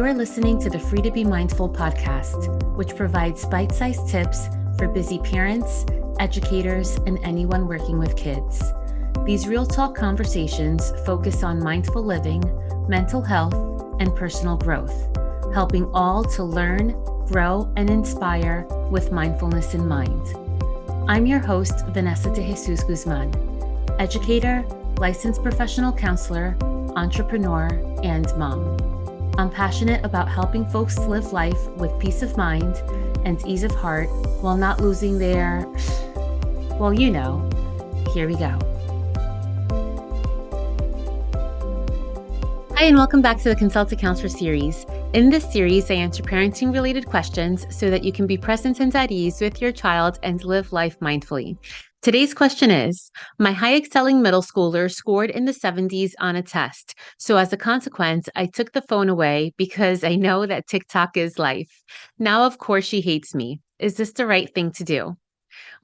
You're listening to the Free to Be Mindful podcast, which provides bite-sized tips for busy parents, educators, and anyone working with kids. These real talk conversations focus on mindful living, mental health, and personal growth, helping all to learn, grow, and inspire with mindfulness in mind. I'm your host, Vanessa de Jesus Guzman, educator, licensed professional counselor, entrepreneur, and mom. I'm passionate about helping folks live life with peace of mind and ease of heart while not losing their, well, you know, here we go. Hi, and welcome back to the Consult a Counselor series. In this series, I answer parenting-related questions so that you can be present and at ease with your child and live life mindfully. Today's question is, my high-excelling middle schooler scored in the 70s on a test. So as a consequence, I took the phone away because I know that TikTok is life. Now, of course, she hates me. Is this the right thing to do?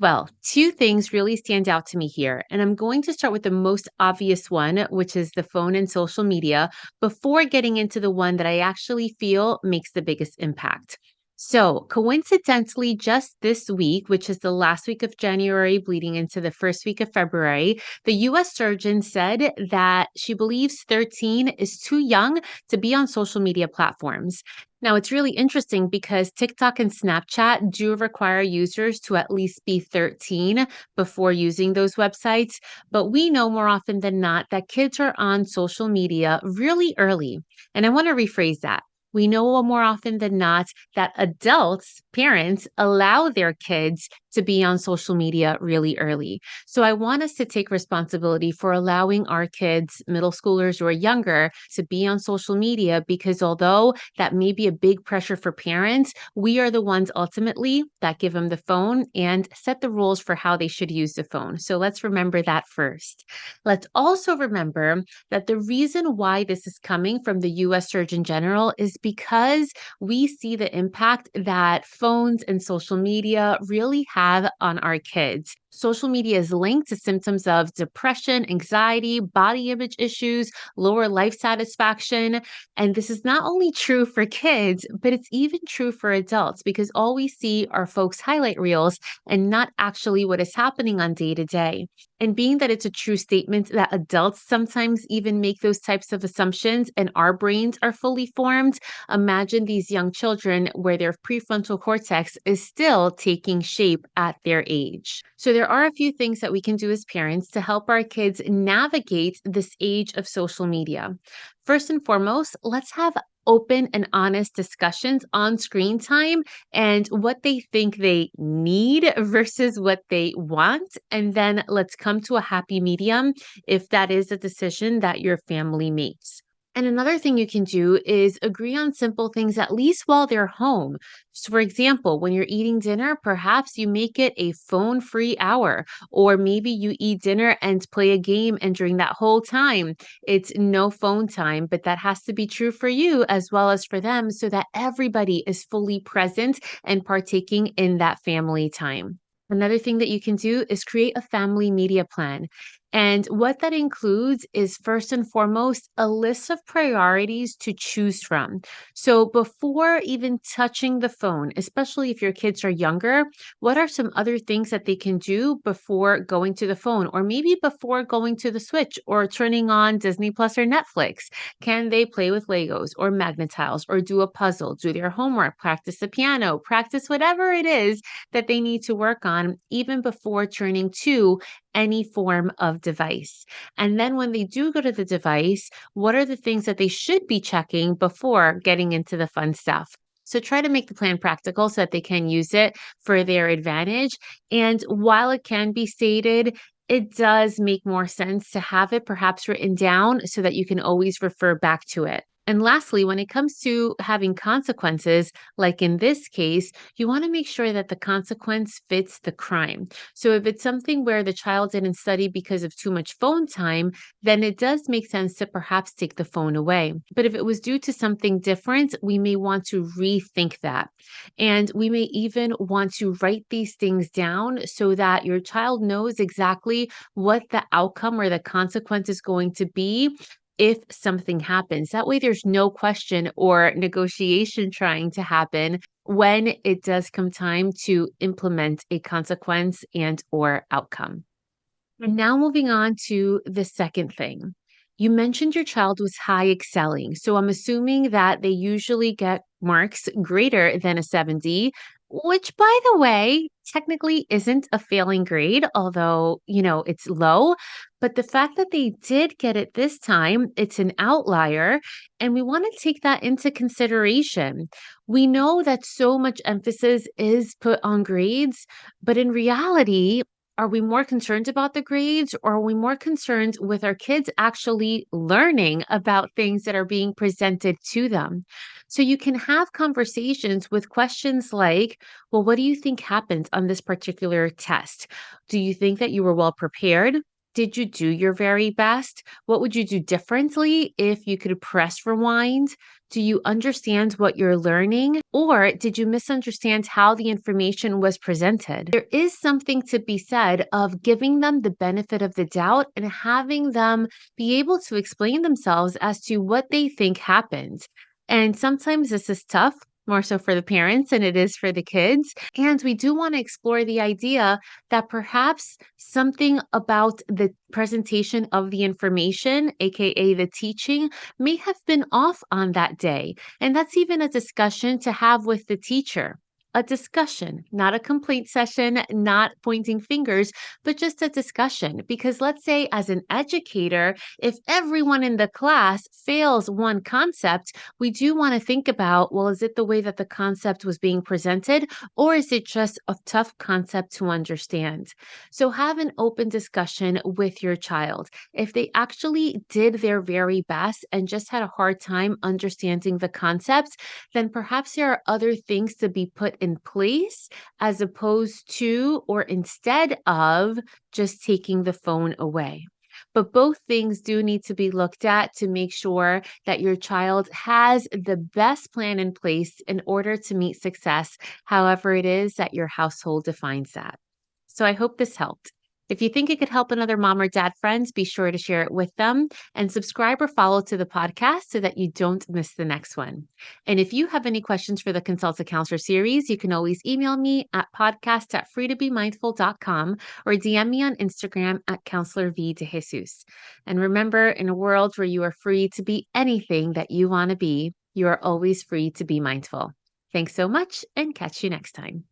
Well, two things really stand out to me here, and I'm going to start with the most obvious one, which is the phone and social media, before getting into the one that I actually feel makes the biggest impact. So coincidentally, just this week, which is the last week of January bleeding into the first week of February, the U.S. surgeon said that she believes 13 is too young to be on social media platforms. Now, it's really interesting because TikTok and Snapchat do require users to at least be 13 before using those websites, but we know more often than not that kids are on social media really early. And I want to rephrase that. We know more often than not that adults, parents, allow their kids to be on social media really early. So I want us to take responsibility for allowing our kids, middle schoolers or younger, to be on social media, because although that may be a big pressure for parents, we are the ones ultimately that give them the phone and set the rules for how they should use the phone. So let's remember that first. Let's also remember that the reason why this is coming from the U.S. Surgeon General is because we see the impact that phones and social media really have on our kids. Social media is linked to symptoms of depression, anxiety, body image issues, lower life satisfaction. And this is not only true for kids, but it's even true for adults, because all we see are folks' highlight reels and not actually what is happening on day to day. And being that it's a true statement that adults sometimes even make those types of assumptions and our brains are fully formed, imagine these young children where their prefrontal cortex is still taking shape at their age. So there are a few things that we can do as parents to help our kids navigate this age of social media. First and foremost, let's have open and honest discussions on screen time and what they think they need versus what they want. And then let's come to a happy medium if that is a decision that your family makes. And another thing you can do is agree on simple things, at least while they're home. So for example, when you're eating dinner, perhaps you make it a phone-free hour, or maybe you eat dinner and play a game, and during that whole time, it's no phone time, but that has to be true for you as well as for them so that everybody is fully present and partaking in that family time. Another thing that you can do is create a family media plan. And what that includes is, first and foremost, a list of priorities to choose from. So before even touching the phone, especially if your kids are younger, what are some other things that they can do before going to the phone, or maybe before going to the Switch or turning on Disney Plus or Netflix? Can they play with Legos or Magnetiles or do a puzzle, do their homework, practice the piano, practice whatever it is that they need to work on even before turning to any form of device? And then when they do go to the device, what are the things that they should be checking before getting into the fun stuff? So try to make the plan practical so that they can use it for their advantage. And while it can be stated, it does make more sense to have it perhaps written down so that you can always refer back to it. And lastly, when it comes to having consequences, like in this case, you want to make sure that the consequence fits the crime. So if it's something where the child didn't study because of too much phone time, then it does make sense to perhaps take the phone away. But if it was due to something different, we may want to rethink that. And we may even want to write these things down so that your child knows exactly what the outcome or the consequence is going to be if something happens. That way, there's no question or negotiation trying to happen when it does come time to implement a consequence and or outcome. And now moving on to the second thing. You mentioned your child was high excelling. So I'm assuming that they usually get marks greater than a 70, which by the way, technically isn't a failing grade, although, it's low. But the fact that they did get it this time, it's an outlier. And we want to take that into consideration. We know that so much emphasis is put on grades, but in reality, are we more concerned about the grades or are we more concerned with our kids actually learning about things that are being presented to them? So you can have conversations with questions like, well, what do you think happened on this particular test? Do you think that you were well prepared? Did you do your very best? What would you do differently if you could press rewind? Do you understand what you're learning? Or did you misunderstand how the information was presented? There is something to be said of giving them the benefit of the doubt and having them be able to explain themselves as to what they think happened. And sometimes this is tough, more so for the parents than it is for the kids. And we do want to explore the idea that perhaps something about the presentation of the information, AKA the teaching, may have been off on that day. And that's even a discussion to have with the teacher. A discussion, not a complaint session, not pointing fingers, but just a discussion. Because let's say, as an educator, if everyone in the class fails one concept, we do want to think about, well, is it the way that the concept was being presented, or is it just a tough concept to understand? So have an open discussion with your child. If they actually did their very best and just had a hard time understanding the concepts, then perhaps there are other things to be put in place as opposed to or instead of just taking the phone away. But both things do need to be looked at to make sure that your child has the best plan in place in order to meet success, however it is that your household defines that. So I hope this helped. If you think it could help another mom or dad friends, be sure to share it with them and subscribe or follow to the podcast so that you don't miss the next one. And if you have any questions for the Consult a Counselor series, you can always email me at podcast@freetobemindful.com or DM me on Instagram at Counselor V de Jesus. And remember, in a world where you are free to be anything that you want to be, you are always free to be mindful. Thanks so much and catch you next time.